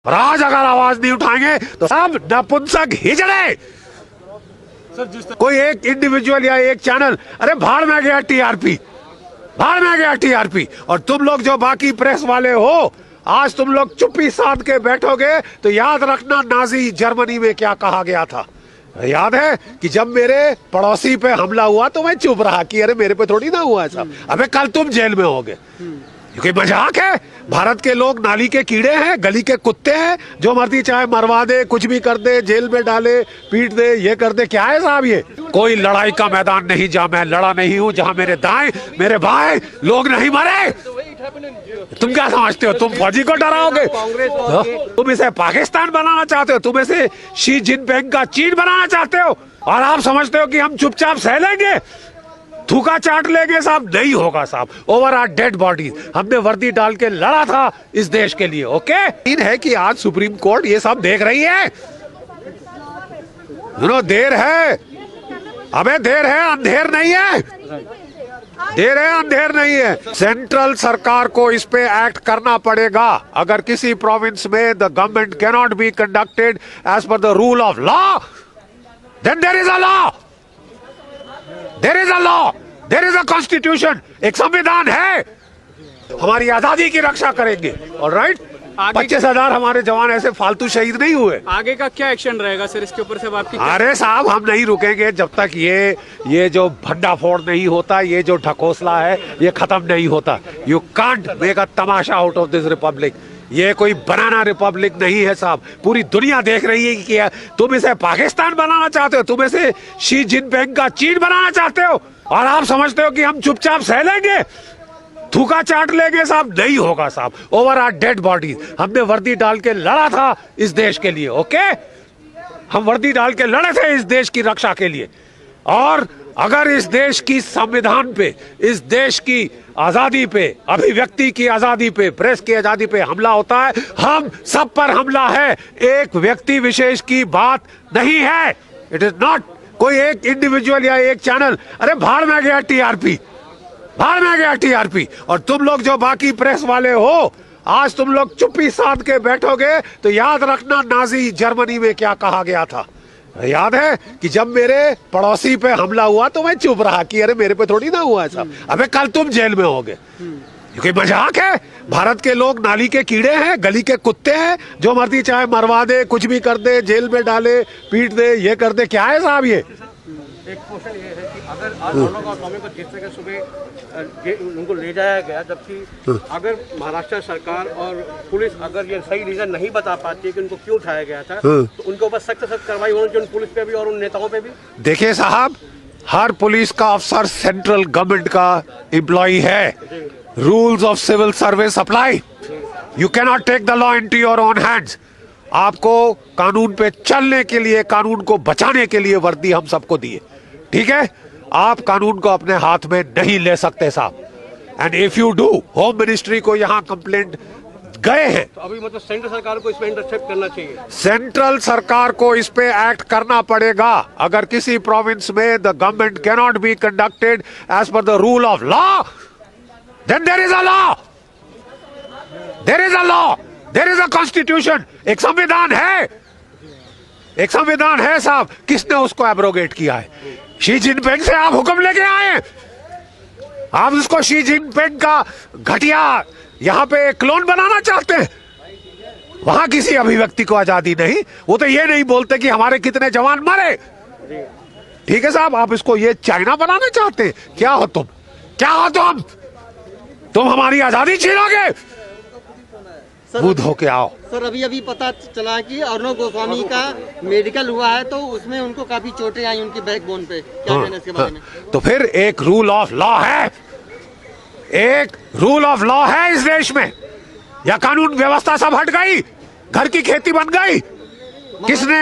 और आज अगर आवाज नहीं उठाएंगे तो सब नपुंसक हिजड़े। कोई एक इंडिविजुअल या एक चैनल, अरे भाड़ में गया टीआरपी, भाड़ में गया टीआरपी। और तुम लोग जो बाकी प्रेस वाले हो, आज तुम लोग चुप्पी साध के बैठोगे तो याद रखना नाजी जर्मनी में क्या कहा गया था। याद है कि जब मेरे पड़ोसी पे हमला हुआ तो मैं चुप रहा कि अरे मेरे पे थोड़ी ना हुआ ऐसा। अबे कल तुम जेल में होगे, क्योंकि मजाक है। भारत के लोग नाली के कीड़े हैं, गली के कुत्ते हैं, जो मर्जी चाहे मरवा दे, कुछ भी कर दे, जेल में डाले, पीट दे, ये कर दे। क्या है साहब ये? कोई लड़ाई का मैदान नहीं जहां मैं लड़ा नहीं हूं, जहां मेरे दाएं मेरे बाएं लोग नहीं मरे। तुम क्या समझते हो? तुम फौजी को डराओगे? तुम इसे पाकिस्तान बनाना चाहते हो? तुम इसे शी जिनपिंग का चीन बनाना चाहते हो? और आप समझते हो कि हम चुपचाप सह लेंगे, थूका चाट लेंगे? साहब नहीं होगा साहब। Over our dead bodies. हमने वर्दी डाल के लड़ा था इस देश के लिए। ओके, इन है कि आज सुप्रीम कोर्ट ये सब देख रही है। देर है, अबे देर है, अंधेर नहीं है। देर है, अंधेर नहीं है। सेंट्रल सरकार को इस पे एक्ट करना पड़ेगा। अगर किसी प्रोविंस में the government can not be conducted as per the rule of law, then there is a law, there is a law, there is a constitution. एक संविधान है, हमारी आजादी की रक्षा करेंगे। ऑलराइट, 25,000 हमारे जवान ऐसे फालतू शहीद नहीं हुए। आगे का क्या एक्शन रहेगा सर इसके ऊपर से आपकी? अरे साहब, हम नहीं रुकेंगे जब तक ये जो भंडाफोड़ नहीं होता, ये जो ढकोसला है, ये खत्म नहीं होता। You can't make a Tamasha out of this Republic. ये कोई बनाना रिपब्लिक नहीं है साहब। पूरी दुनिया देख रही है कि तुम इसे पाकिस्तान बनाना चाहते हो, तुम इसे शी जिनपिंग का चीन बनाना चाहते हो, और आप समझते हो कि हम चुपचाप सह लेंगे, थूका चाट लेंगे? साहब नहीं होगा साहब। Over our dead bodies. हमने वर्दी डाल के लड़ा था इस देश के लिए। ओके, हम वर्दी डाल के लड़े थे इस देश की रक्षा के लिए। और अगर इस देश की संविधान पे, इस देश की आजादी पे, अभिव्यक्ति की आजादी पे, प्रेस की आजादी पे हमला होता है, हम सब पर हमला है। एक व्यक्ति विशेष की बात नहीं है। इट इज नॉट कोई एक इंडिविजुअल या एक चैनल, अरे भाड़ में गया टीआरपी, भाड़ में गया टीआरपी। और तुम लोग जो बाकी प्रेस वाले हो, आज तुम लोग चुप्पी साध के बैठोगे तो याद रखना नाजी जर्मनी में क्या कहा गया था। याद है कि जब मेरे पड़ोसी पे हमला हुआ तो मैं चुप रहा कि अरे मेरे पे थोड़ी ना हुआ ऐसा। अबे कल तुम जेल में होगे, क्योंकि मजाक है। भारत के लोग नाली के कीड़े हैं, गली के कुत्ते हैं, जो मर्जी चाहे मरवा दे, कुछ भी कर दे, जेल में डाले, पीट दे, ये कर दे। क्या है साहब ये? एक क्वेश्चन ये है कि अगर आज अर्णव गोस्वामी को जिस जगह सुबह उनको ले जाया गया, जबकि अगर महाराष्ट्र सरकार और पुलिस अगर ये सही रीजन नहीं बता पाती है कि उनको क्यों उठाया गया था, तो उनके ऊपर सख्त कार्रवाई होनी चाहिए, पुलिस पे भी और उन नेताओं पे भी। देखिए साहब, हर पुलिस का अफसर सेंट्रल गवर्नमेंट का एम्प्लॉय है। Rules of civil service apply. You can not take the law into your own hands. आपको कानून पे चलने के लिए, कानून को बचाने के लिए वर्दी हम सबको दिए, ठीक है? आप कानून को अपने हाथ में नहीं ले सकते साहब। And if you do, home ministry को यहाँ कंप्लेंट गए हैं, तो अभी मतलब सेंट्रल सरकार को इसमें इंटरसेप्ट करना चाहिए। सेंट्रल सरकार को इस पे एक्ट करना पड़ेगा। अगर किसी प्रोविंस में the government can not be conducted as per the rule of law, then there is a law, there is a law, there is a constitution. एक संविधान है, एक संविधान है साहब। किसने उसको एब्रोगेट किया है? शी जिनपिंग से आप हुक्म लेके आए। आप उसको शी जिनपिंग का घटिया यहां पे क्लोन बनाना चाहते हैं। वहां किसी अभिव्यक्ति को आजादी नहीं। वो तो ये नहीं बोलते कि हमारे कितने जवान मरे। ठीक है साहब, आप इसको ये चाइना बनाना चाहते हैं। क्या हो तुम? क्या हो तुम? तुम हमारी आजादी छीनोगे? बुध होके आओ। सर, अभी पता चला कि अर्णव गोस्वामी का मेडिकल हुआ है, तो उसमें उनको काफी चोटें आई उनके बैकबोन पे। क्या कहना है इसके बारे में? तो फिर एक रूल ऑफ लॉ है, एक रूल ऑफ लॉ है इस देश में, या कानून व्यवस्था सब हट गई, घर की खेती बन गई?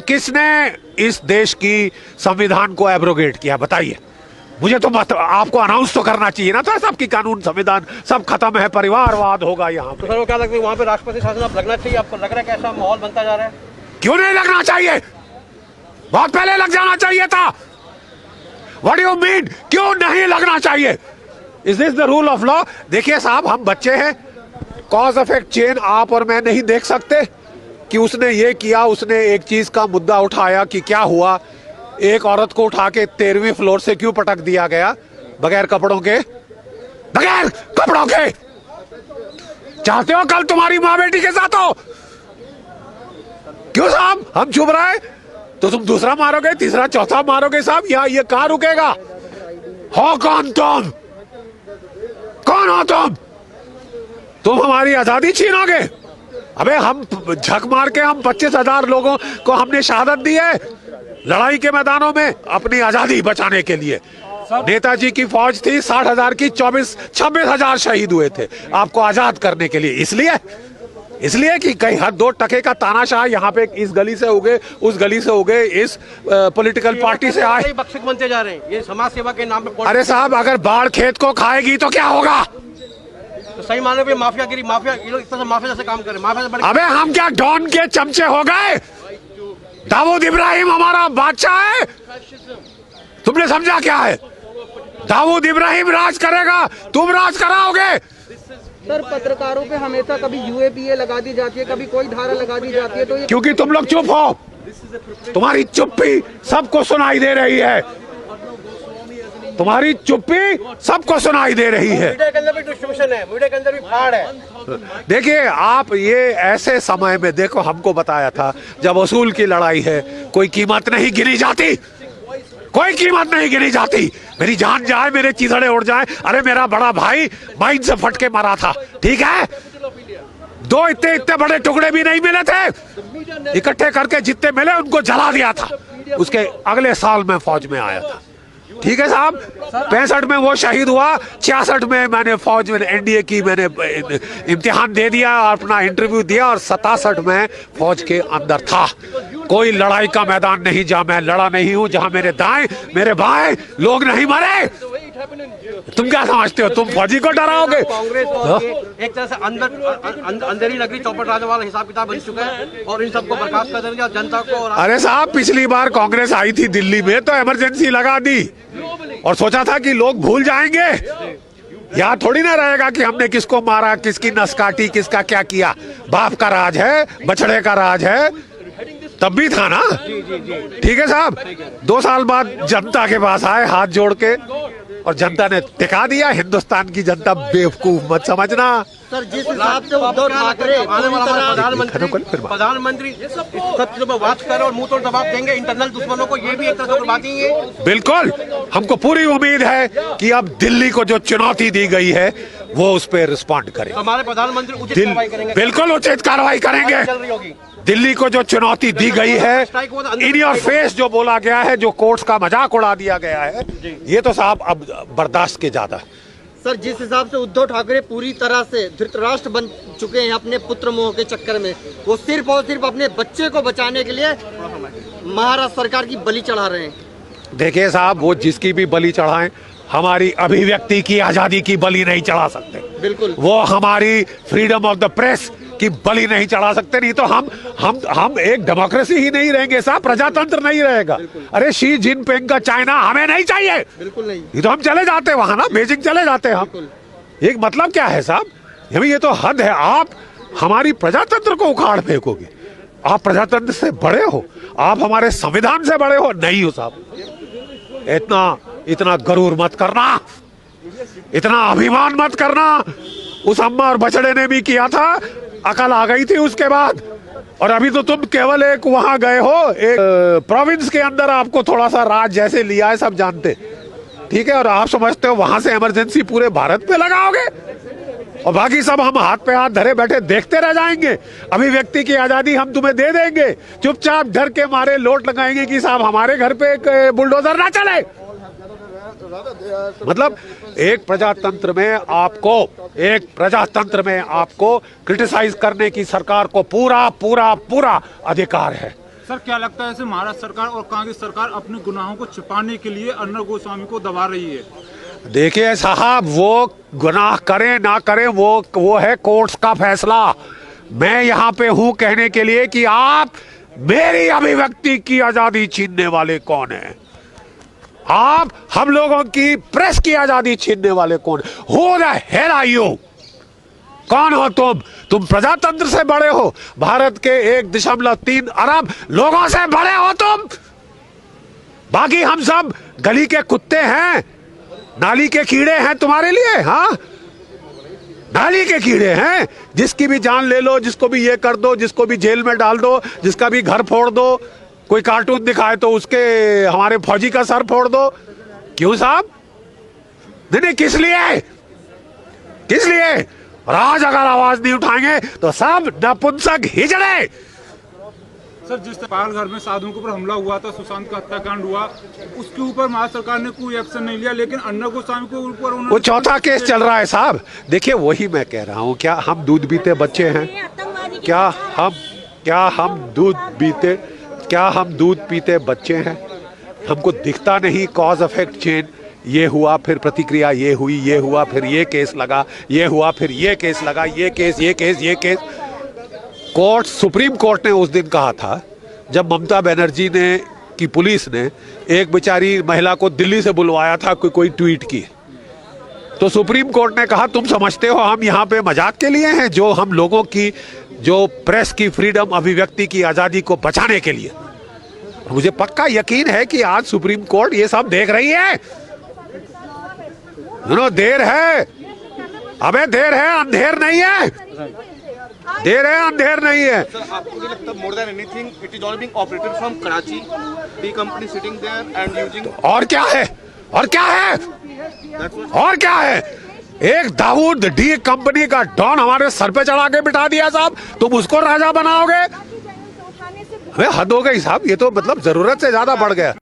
किसने इस देश की संविधान को एब्रोगेट किया? बताइए मुझे। तो आपको अनाउंस तो करना चाहिए ना था सब की कानून संविधान सब खत्म है, परिवारवाद होगा यहाँ पे। तो सर, क्या लगता है वहाँ पे राष्ट्रपति शासन अब लगना चाहिए? आपको लग रहा है कि ऐसा माहौल बनता जा रहा है? क्यों नहीं लगना चाहिए? बहुत पहले लग जाना चाहिए था। व्हाट डू यू मीन क्यों नहीं लगना चाहिए? Is this the rule of law? देखिए साहब, हम बच्चे हैं, कॉज इफेक्ट चेन आप और मैं नहीं देख सकते। कि उसने ये किया, उसने एक चीज का मुद्दा उठाया कि क्या हुआ, एक औरत को उठा के 13वीं फ्लोर से क्यों पटक दिया गया बगैर कपड़ों के? बगैर कपड़ों के। चाहते हो कल तुम्हारी माँ बेटी के साथ हो? क्यों साहब हम चुप रहे? तो तुम दूसरा मारोगे, तीसरा, चौथा मारोगे साहब, या ये कहां रुकेगा? हो कौन तुम? कौन हो तुम? तुम हमारी आजादी छीनोगे? अबे हम झक मार के हम 25,000 लोगों को हमने शहादत दी है लड़ाई के मैदानों में अपनी आजादी बचाने के लिए। नेताजी की फौज थी 60,000 की, 26,000 शहीद हुए थे आपको आजाद करने के लिए। इसलिए कि कहीं हर 2 टके का तानाशाह यहाँ पे इस गली से उगे, उस गली से उगे, इस पॉलिटिकल पार्टी से आए, बख्शिक बनते जा रहे हैं। ये समाज सेवा के नाम पे। अरे साहब अगर बाढ़ खेत को खाएगी तो क्या होगा? तो सही माने पे माफियागिरी, माफिया, ये लोग इस तरह से माफिया जैसे काम करें। माफिया से बड़े। अबे हम क्या डॉन के चमचे हो गए? दाऊद इब्राहिम हमारा बादशाह है, तुमने समझा क्या है? दाऊद इब्राहिम राज करेगा, तुम राज कराओगे? सर पत्रकारों पे हमेशा कभी यूएपीए लगा दी जाती है, कभी कोई धारा लगा दी जाती है, तो ये क्योंकि तुम लोग चुप हो, तुम्हारी चुप्पी सबको सुनाई दे रही है, तुम्हारी चुप्पी सबको सुनाई दे रही है। मीडिया के अंदर भी डिस्ट्रीब्यूशन है, मीडिया के अंदर भी फाड़ है। देखिए आप, ये ऐसे समय में देखो, हमको बताया था जब वसूल की लड़ाई है कोई कीमत नहीं गिनी जाती, कोई कीमत नहीं गिनी जाती। मेरी जान जाए, मेरे चीथड़े उड़ जाए, अरे मेरा बड़ा भाई माइन से फट के मरा था, ठीक है, 2 इतने बड़े टुकड़े भी नहीं मिले थे, इकट्ठे करके जितने मिले उनको जला दिया था, उसके अगले साल में फौज में आया था, ठीक है साहब। 65 में वो शहीद हुआ, 66 में मैंने फौज में एनडीए की मैंने इम्तिहान दे दिया, अपना इंटरव्यू दिया, और 67 में फौज के अंदर था। कोई लड़ाई का मैदान नहीं जहां मैं लड़ा नहीं हूं, जहां मेरे दाएं मेरे बाएं लोग नहीं मरे। तुम क्या समझते हो, तुम फौजी को डराओगे? कांग्रेस एक तरह से अंदर ही नगरी चौपट राजा वाला हिसाब किताब बन चुका है, और इन सबको बर्खास्त कर देंगे जनता को। अरे साहब पिछली बार कांग्रेस आई थी दिल्ली में तो इमरजेंसी लगा दी और सोचा था कि लोग भूल जाएंगे। यहाँ थोड़ी ना रहेगा कि हमने किसको मारा, किसकी नस काटी, किसका क्या किया। बाप का राज है, बछड़े का राज है, तब भी था ना, ठीक है साहब। 2 साल बाद जनता के पास आए हाथ जोड़ के, और जनता ने टिका दिया। हिंदुस्तान की जनता बेवकूफ मत समझना। सर जिस हिसाब से उद्धव ठाकरे प्रधानमंत्री सब चीजों पर वाच कर और मुंह तोड़ जवाब देंगे इंटरनल दुश्मनों को, ये भी एक तरह से बात ही है। बिल्कुल, हमको पूरी उम्मीद है कि अब दिल्ली को जो चुनौती दी गई है वो उस पर रिस्पॉन्ड करे। हमारे प्रधानमंत्री उचित कार्रवाई करेंगे, बिल्कुल उचित कार्रवाई करेंगे। चल रही होगी। दिल्ली को जो चुनौती दी गई है, इन योर फेस जो बोला गया है, जो कोर्ट्स का मजाक उड़ा दिया गया है, ये तो साहब अब बर्दाश्त के ज्यादा। सर जिस हिसाब से उद्धव ठाकरे पूरी तरह से धृतराष्ट्र बन चुके हैं अपने पुत्र मोह के चक्कर में, वो सिर्फ और सिर्फ अपने बच्चे को बचाने के लिए महाराष्ट्र सरकार की बलि चढ़ा रहे हैं। देखिए साहब, वो जिसकी भी बलि चढ़ाएं, हमारी अभिव्यक्ति की आजादी की बलि नहीं चढ़ा सकते। बिल्कुल, वो हमारी फ्रीडम ऑफ द प्रेस की बलि नहीं चढ़ा सकते। नहीं तो हम एक डेमोक्रेसी ही नहीं रहेंगे साहब, प्रजातंत्र नहीं रहेगा। अरे शी जिनपिंग का चाइना हमें नहीं चाहिए, बिल्कुल नहीं। ये तो हम चले जाते वहां ना, बीजिंग चले जाते हम। एक मतलब क्या है साहब, ये तो हद है। आप हमारी प्रजातंत्र को उखाड़ फेंकोगे। आप प्रजातंत्र से बड़े हो, आप हमारे संविधान से बड़े हो नहीं हो साहब। इतना गरूर मत करना, इतना अभिमान मत करना। उस अम्मा और बछड़े ने भी किया था, अकल आ गई थी उसके बाद। और अभी तो तुम केवल एक वहां गए हो, एक प्रोविंस के अंदर आपको थोड़ा सा राज जैसे लिया है, सब जानते, ठीक है। और आप समझते हो वहां से इमरजेंसी पूरे भारत पे लगाओगे, और बाकी सब हम हाथ पे हाथ धरे बैठे देखते रह जाएंगे। अभिव्यक्ति की आजादी हम तुम्हें दे देंगे, चुपचाप डर के मारे लोट लगाएंगे कि साहब हमारे घर पे एक बुलडोजर ना चले। मतलब एक प्रजातंत्र में आपको क्रिटिसाइज करने की सरकार को पूरा अधिकार है। सर क्या लगता है ऐसे महाराष्ट्र सरकार और कांग्रेस सरकार अपने गुनाहों को छिपाने के लिए अर्नब गोस्वामी को दबा रही है? देखिए साहब, वो गुनाह करें ना करें वो है कोर्ट्स का फैसला। मैं यहाँ पे हूँ कहने के लिए कि आप मेरी अभिव्यक्ति की आजादी छीनने वाले कौन है? आप हम लोगों की प्रेस की आजादी छीनने वाले कौन? Who the hell are you? कौन हो तुम प्रजातंत्र से बड़े हो, भारत के 1.3 अरब लोगों से बड़े हो तुम। बाकी हम सब गली के कुत्ते हैं, नाली के कीड़े हैं तुम्हारे लिए। हाँ, नाली के कीड़े हैं, जिसकी भी जान ले लो, जिसको भी ये कर दो, जिसको भी जेल में डाल दो, जिसका भी घर फोड़ दो, कोई कार्टून दिखाए तो उसके हमारे फौजी का सर फोड़ दो। क्यों साहब? नहीं, किस लिए? किस लिए? और आज अगर आवाज नहीं उठाएंगे तो सब नपुंसक हिजड़े। सर, जिस पाल घर में साधुओं के ऊपर हमला हुआ था, सुशांत का हत्याकांड हुआ, उसके ऊपर महाराष्ट्र सरकार ने कोई एक्शन नहीं लिया, लेकिन अर्नब गोस्वामी के ऊपर वो चौथा केस चल रहा है साहब। देखिए, वही मैं कह रहा हूँ, क्या हम दूध पीते बच्चे हैं? क्या हम दूध पीते बच्चे हैं? हमको दिखता नहीं कॉज इफेक्ट चेन? ये हुआ, फिर प्रतिक्रिया ये हुई, ये हुआ, फिर ये केस लगा, ये हुआ, फिर ये केस लगा, ये केस। कोर्ट, सुप्रीम कोर्ट ने उस दिन कहा था जब ममता बनर्जी ने की पुलिस ने एक बेचारी महिला को दिल्ली से बुलवाया था, कोई ट्वीट की, तो सुप्रीम कोर्ट ने कहा तुम समझते हो हम यहाँ पे मजाक के लिए हैं? जो हम लोगों की, जो प्रेस की फ्रीडम, अभिव्यक्ति की आजादी को बचाने के लिए। मुझे पक्का यकीन है कि आज सुप्रीम कोर्ट ये सब देख रही है। देर है, अबे देर है, अंधेर नहीं है। देर है, अंधेर नहीं है। Sir, आपको नहीं लगता more than anything it is all being operated from Karachi, the company sitting there and using? और क्या है? एक दाऊद डी कंपनी का डॉन हमारे सर पे चढ़ा के बिठा दिया साहब, तुम उसको राजा बनाओगे? हद हो गई साहब, ये तो मतलब जरूरत से ज्यादा बढ़ गया।